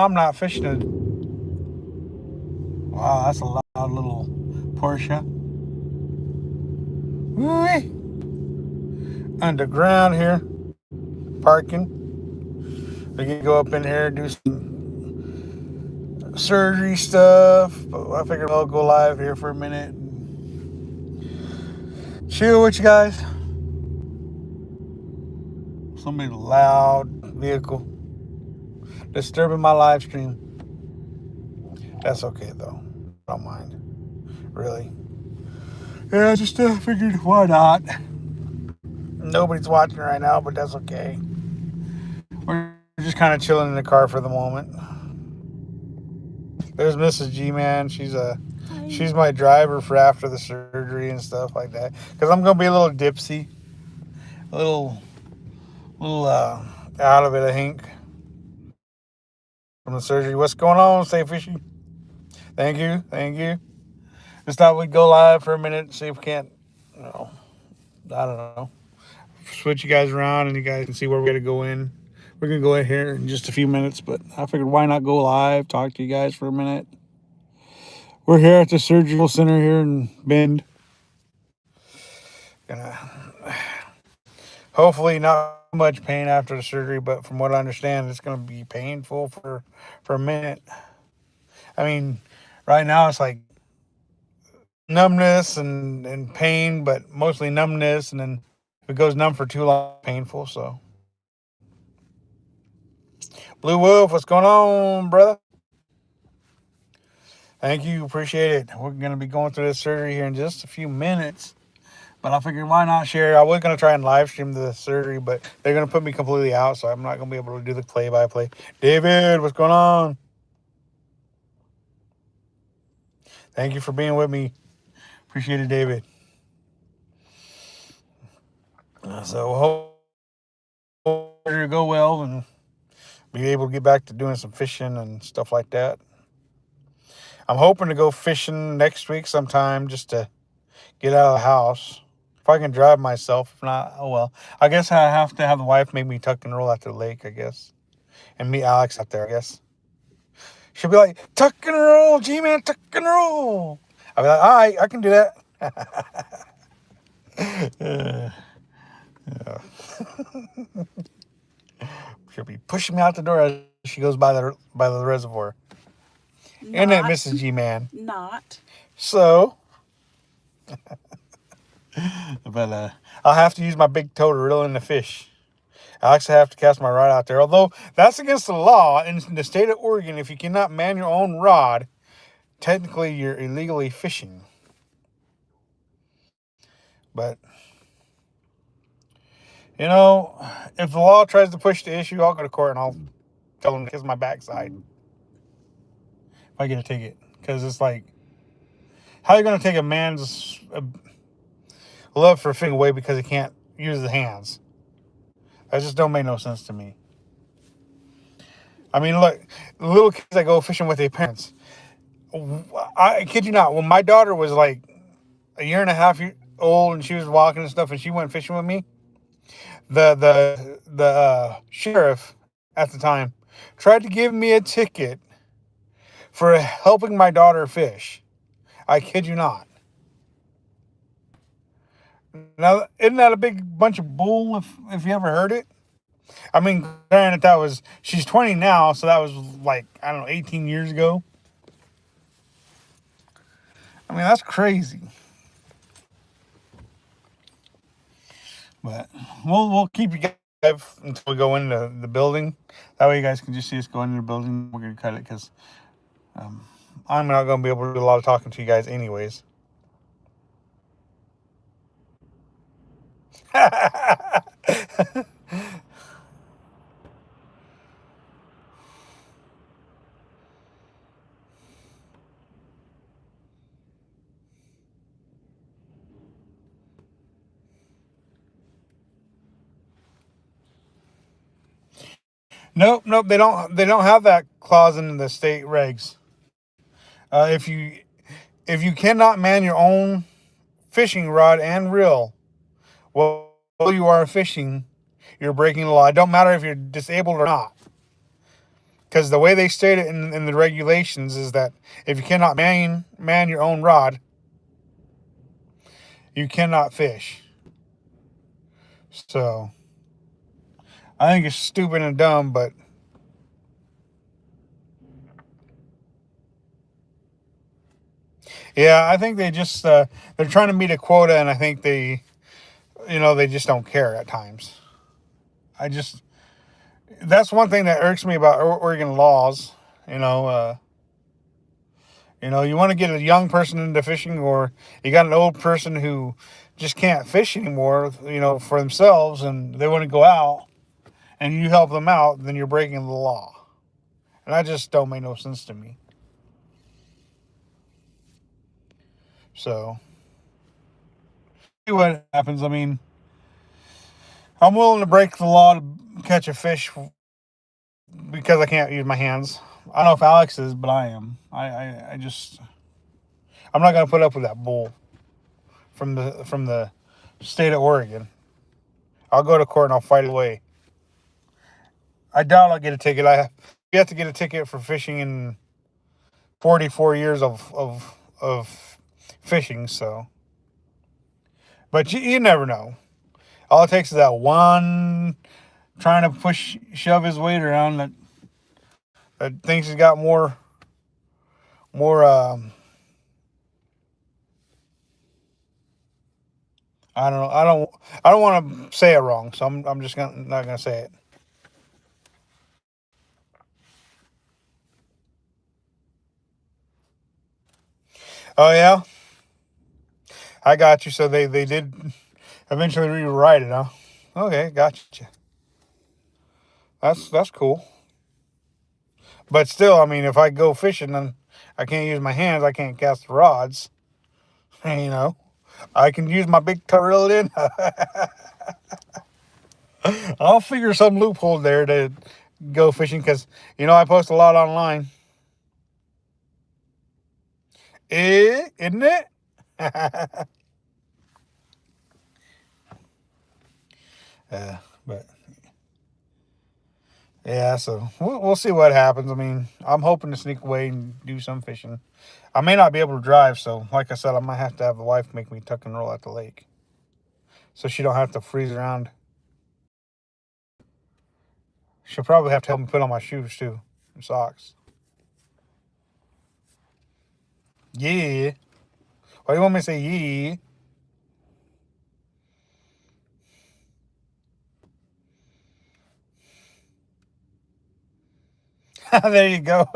I'm not fishing it. Wow, that's a loud little Porsche. Whee! Underground here, parking. We can go up in here and do some surgery stuff. But I figured I'll go live here for a minute and chill with you guys. Somebody loud vehicle disturbing my live stream. That's okay though. I don't mind. Really. Yeah, I just figured why not. Nobody's watching right now, but that's okay. We're just kind of chilling in the car for the moment. There's Mrs. Gman. She's my driver for after the surgery and stuff like that. Because I'm gonna be a little dipsy, a little out of it. I think from the surgery. What's going on? Say fishy. Thank you. Just thought we'd go live for a minute, see if we can't. You know, I don't know. Switch you guys around, and you guys can see where we're gonna go in. We're gonna go in here in just a few minutes, but I figured why not go live, talk to you guys for a minute. We're here at the surgical center here in Bend. Gonna hopefully not too much pain after the surgery, but from what I understand, it's gonna be painful for a minute. I mean, right now it's like numbness and pain, but mostly numbness, and then if it goes numb for too long, it's painful. So, Blue Wolf, what's going on, brother? Thank you, appreciate it. We're gonna be going through this surgery here in just a few minutes. But I figured why not share? I was going to try and live stream the surgery, but they're going to put me completely out, so I'm not going to be able to do the play-by-play. David, what's going on? Thank you for being with me. Appreciate it, David. So hope surgery go well and be able to get back to doing some fishing and stuff like that. I'm hoping to go fishing next week sometime just to get out of the house. If I can drive myself, if not, oh well. I guess I have to have the wife make me tuck and roll at the lake, I guess. And meet Alex out there, I guess. She'll be like, tuck and roll, G-Man, tuck and roll. I'll be like, all right, I can do that. Yeah. She'll be pushing me out the door as she goes by the reservoir. Isn't it, Mrs. G-Man? Not. So, but I'll have to use my big toe to reel in the fish. I actually have to cast my rod out there. Although that's against the law in the state of Oregon. If you cannot man your own rod, technically you're illegally fishing. But, you know, if the law tries to push the issue, I'll go to court and I'll tell them to kiss my backside if I get a ticket. Because it's like, how are you going to take a man's love for fishing away because he can't use his hands? That just don't make no sense to me. I mean, look, little kids that go fishing with their parents. I kid you not, when my daughter was like a year and a half old and she was walking and stuff and she went fishing with me, the sheriff at the time tried to give me a ticket for helping my daughter fish. I kid you not. Now, isn't that a big bunch of bull if you ever heard it? I mean, granted, she's 20 now, so that was like, I don't know, 18 years ago. I mean, that's crazy. But we'll keep you guys until we go into the building. That way you guys can just see us go into the building. We're going to cut it because I'm not going to be able to do a lot of talking to you guys anyways. Nope. They don't have that clause in the state regs. If you cannot man your own fishing rod and reel while you are fishing, you're breaking the law. It don't matter if you're disabled or not. because the way they state it in the regulations is that if you cannot man your own rod, you cannot fish. So I think it's stupid and dumb, but yeah, I think they just they're trying to meet a quota, and I think they just don't care at times. I just That's one thing that irks me about Oregon laws. You know, you want to get a young person into fishing, or you got an old person who just can't fish anymore. For themselves, and they want to go out, and you help them out, then you're breaking the law, and that just don't make no sense to me. So, see what happens. I mean, I'm willing to break the law to catch a fish because I can't use my hands. I don't know if Alex is, but I am. I just I'm not gonna put up with that bull from the state of Oregon. I'll go to court and I'll fight it away. I doubt I'll get a ticket. You have to get a ticket for fishing in 44 years of fishing. So, but you never know. All it takes is that one trying to shove his weight around that thinks he's got more. I don't know. I don't want to say it wrong, so I'm just not gonna say it. Oh yeah, I got you. So they did eventually rewrite it, huh? Okay, gotcha. That's cool. But still, I mean, if I go fishing and I can't use my hands, I can't cast the rods. You know, I can use my big toe reel in. I'll figure some loophole there to go fishing because I post a lot online. Isn't it? But yeah, so we'll see what happens. I mean, I'm hoping to sneak away and do some fishing. I may not be able to drive, so like I said, I might have to have the wife make me tuck and roll at the lake, so she don't have to freeze around. She'll probably have to help me put on my shoes too, and socks. Yeah. Why do you want me to say yeah? There you go.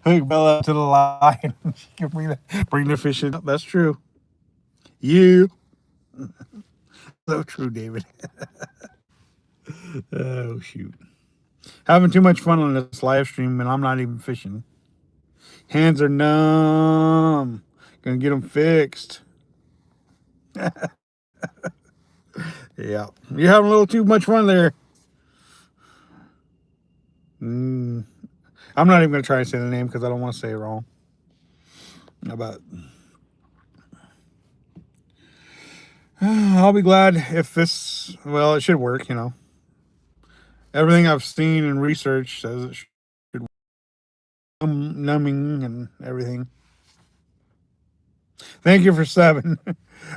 Hook Bella to the line. She can bring the fish in. That's true. You. So true, David. Oh, shoot. Having too much fun on this live stream, and I'm not even fishing. Hands are numb. Gonna get them fixed. Yeah. You're having a little too much fun there. I'm not even gonna try to say the name because I don't want to say it wrong. But I'll be glad if this. Well, it should work. Everything I've seen and researched says it should numbing and everything. Thank you for 7.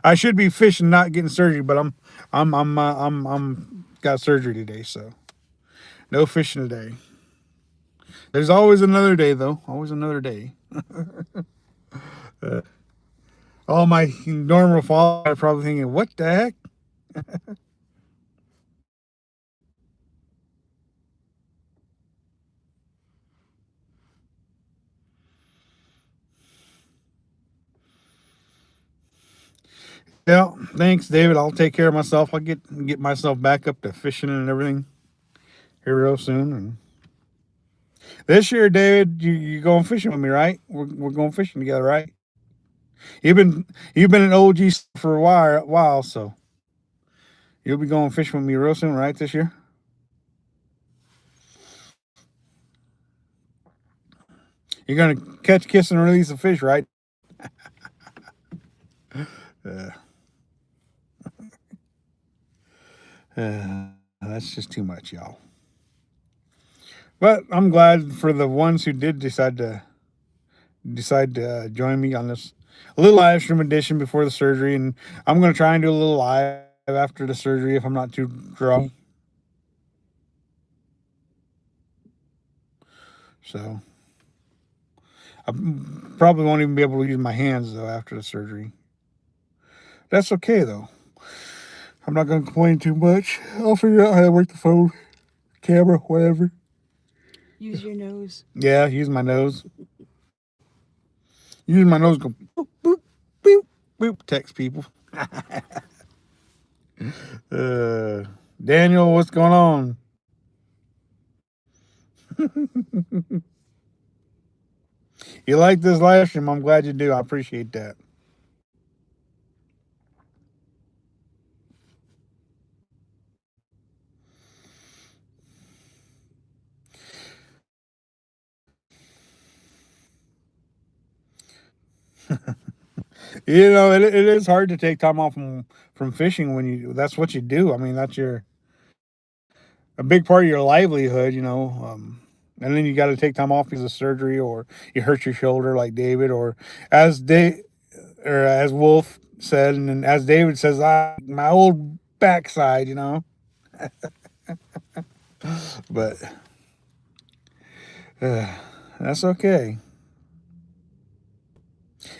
I should be fishing, not getting surgery, but I'm got surgery today, so no fishing today. There's always another day, though. Always another day. All my normal followers are probably thinking, "What the heck?" Yeah, thanks, David. I'll take care of myself. I'll get myself back up to fishing and everything here real soon. And this year, David, you going fishing with me, right? We're going fishing together, right? You've been an OG for a while, so you'll be going fishing with me real soon, right? This year. You're gonna catch, kiss, and release a fish, right? Uh, that's just too much, y'all. But I'm glad for the ones who did decide to join me on this little live stream edition before the surgery, and I'm going to try and do a little live after the surgery if I'm not too drunk. So I probably won't even be able to use my hands though after the surgery. That's okay though. I'm not going to complain too much. I'll figure out how to work the phone, camera, whatever. Use your nose. Yeah, use my nose. Use my nose. Go boop boop boop boop. Text people. uh, Daniel, what's going on? You like this live stream? I'm glad you do. I appreciate that. It is hard to take time off from fishing when you that's what you do. I mean, that's your a big part of your livelihood. And then you got to take time off because of surgery or you hurt your shoulder, like David, or as they or as Wolf said, and then as David says, my old backside. But that's okay.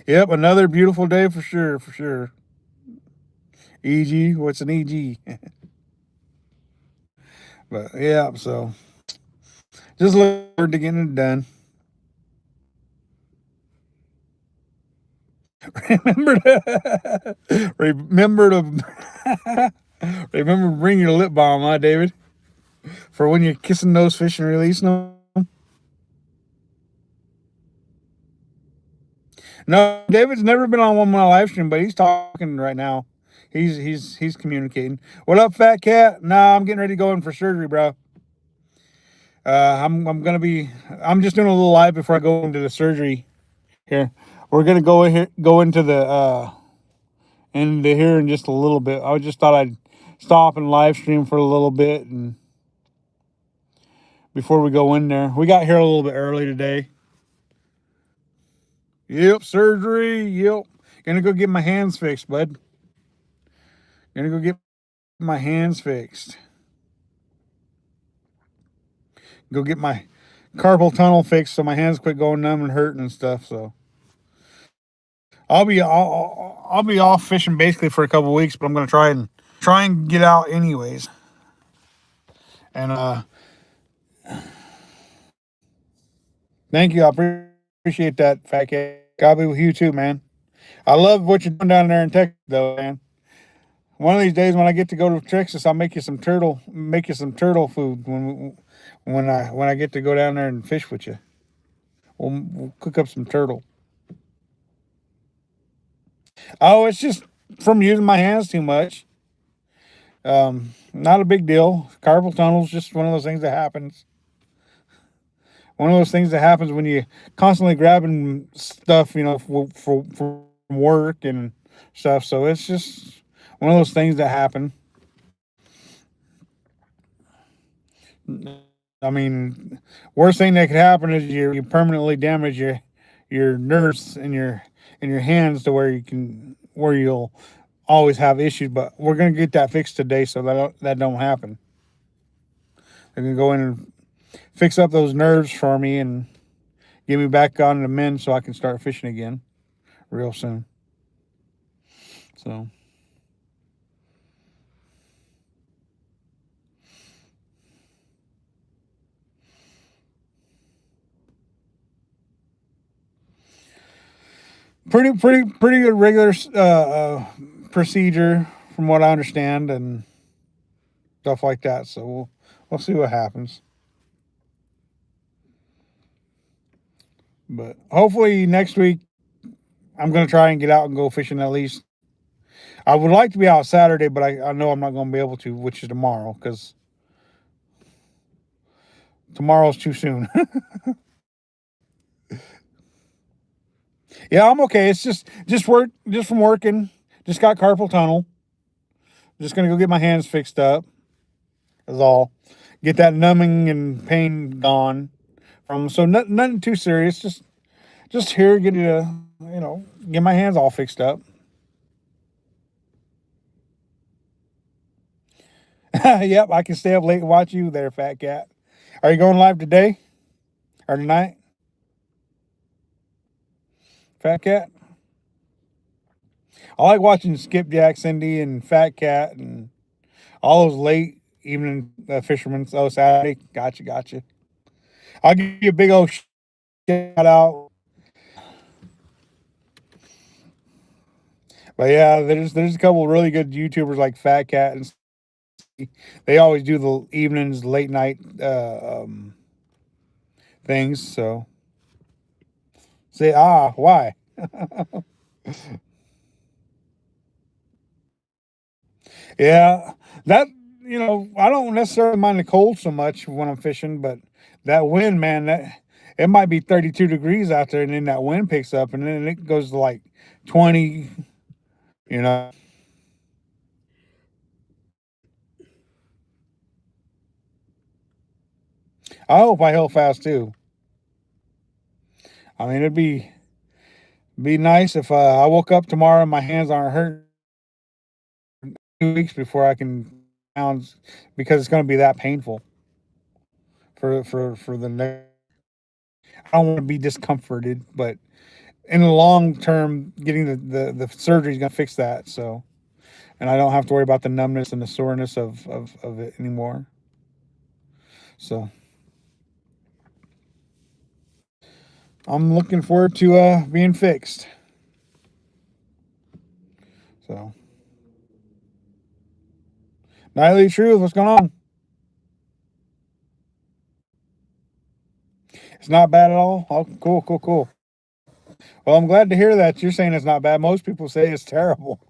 Yep, another beautiful day for sure, for sure. EG, what's an EG? But yeah, so just look forward to getting it done. Remember to remember to remember to bring your lip balm, huh, David? For when you're kissing those fish and releasing them. No, David's never been on one of my live stream, but he's talking right now. He's communicating. What up, fat cat? Nah, I'm getting ready to go in for surgery, bro. I'm gonna be. I'm just doing a little live before I go into the surgery. Here, we're gonna go into the into here in just a little bit. I just thought I'd stop and live stream for a little bit, and before we go in there, we got here a little bit early today. Yep, surgery. Yep, gonna go get my hands fixed, bud. Gonna go get my hands fixed. Go get my carpal tunnel fixed so my hands quit going numb and hurting and stuff. So I'll be off fishing basically for a couple of weeks, but I'm gonna try and get out anyways. And thank you. I appreciate that, fat cat. God be with you too, man. I love what you're doing down there in Texas, though, man. One of these days when I get to go to Texas, I'll make you some turtle food when I get to go down there and fish with you. We'll cook up some turtle. Oh, it's just from using my hands too much. Not a big deal. Carpal tunnel's just one of those things that happens. One of those things that happens when you constantly grabbing stuff, for work and stuff. So it's just one of those things that happen. I mean, worst thing that could happen is you permanently damage your nerves in your hands to where you'll always have issues. But we're gonna get that fixed today, so that don't happen. They're gonna go in and fix up those nerves for me and get me back on the mend so I can start fishing again real soon. So. Pretty good regular procedure from what I understand and stuff like that. So we'll see what happens. But hopefully next week I'm gonna try and get out and go fishing at least. I would like to be out Saturday, but I know I'm not gonna be able to, which is tomorrow, because tomorrow's too soon. Yeah, I'm okay. It's just from working. Just got carpal tunnel. Just gonna go get my hands fixed up. That's all. get that numbing and pain gone from. So nothing too serious. Just here, get get my hands all fixed up. Yep, I can stay up late and watch you there, fat cat. Are you going live today or tonight, fat cat? I like watching Skipjack, Cindy, and Fat Cat, and all those late evening fishermen. Oh, Saturday, gotcha. I'll give you a big old shout out. But yeah, there's a couple of really good YouTubers like Fat Cat, and they always do the evenings, late night things. So say why? Yeah, that I don't necessarily mind the cold so much when I'm fishing, but that wind, man, that it might be 32 degrees out there, and then that wind picks up, and then it goes to like 20. You know, I hope I heal fast too. I mean, it'd be nice if I woke up tomorrow and my hands aren't hurt 2 weeks before I can pounds because it's going to be that painful for the next. I don't want to be discomforted, but in the long term, getting the surgery is going to fix that. So, and I don't have to worry about the numbness and the soreness of it anymore. So, I'm looking forward to being fixed. So, Nightly Truth, what's going on? It's not bad at all. Oh, cool. Well, I'm glad to hear that. You're saying it's not bad. Most people say it's terrible.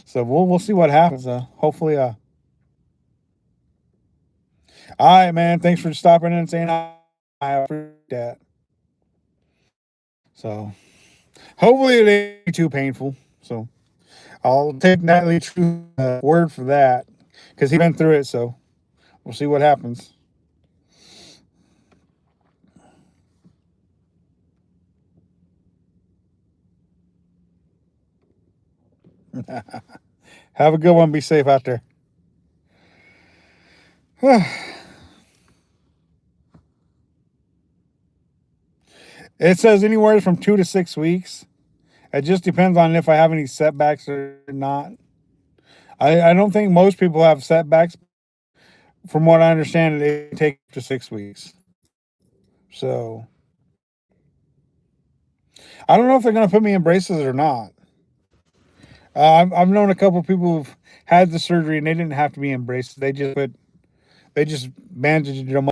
So we'll see what happens. Hopefully, all right, man. Thanks for stopping in and saying hi. I appreciate that. So hopefully it ain't too painful. So I'll take Natalie True's word for that because he's been through it. So we'll see what happens. Have a good one. Be safe out there. It says anywhere from 2 to 6 weeks. It just depends on if I have any setbacks or not. I don't think most people have setbacks. From what I understand, it takes up to 6 weeks. So I don't know if they're going to put me in braces or not. I've known a couple of people who've had the surgery and they didn't have to be in braces. They just bandaged them